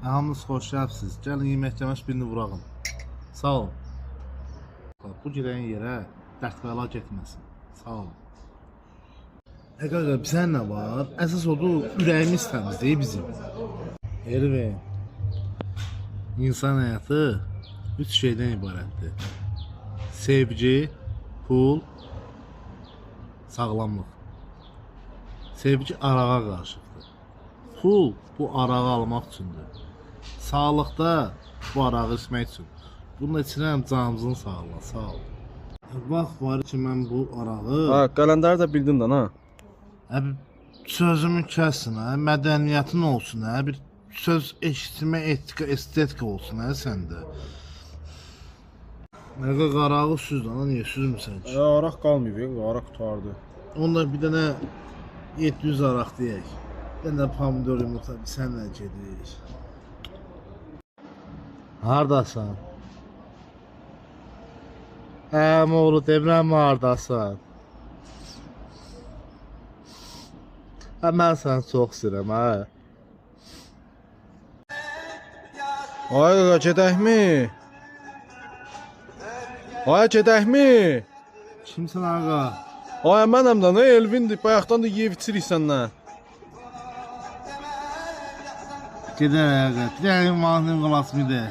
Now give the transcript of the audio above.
Hamınız xoş gəlibsiz. Gəlin yemək birini vurağım. Sağ olun. Bu girən yerə dərd bəla getməsin. Sağ olun. Qaqa, bizə nə var? Əsas odur, ürəyimiz təmizdir bizim. Elvin, insan həyatı 3 şeydən ibarətdir. Sevgi, pul, sağlamlıq. Sevgi arağa qarşıdır. Pul bu arağı almaq üçündür. Sağlıqda bu arağı içmək üçün. Bunun içinə canımızın sağlığı, sağ ol. Vaxt var ki, mən bu arağı... Ha, qaləndəri də bildin də, ha? Abi, sözümü kəsin, hə? Mədəniyyətin olsun, hə? Bir söz eşitmə, etika, estetika olsun, hə, səndə. Nəqə qarağı süzdün, niyə süzmüsən ki? Araq qalmayıb, araq tutardı. Onda bir dənə 700 araq deyək. Bir dənə pomidor yumurta, bir sənlə gedirik. Hardasan? Oğlu, demirəm hardasan? Mən səni çox istəyirəm, hə? Ay qaqa, gedəkmi? Ay, gedəkmi? Kimsən ağa? Ay, mənəm də, nə Elvindir, bayaqdan da yeyib içirik səndən. Gedək ağa, bir dənə manatın qalasını de.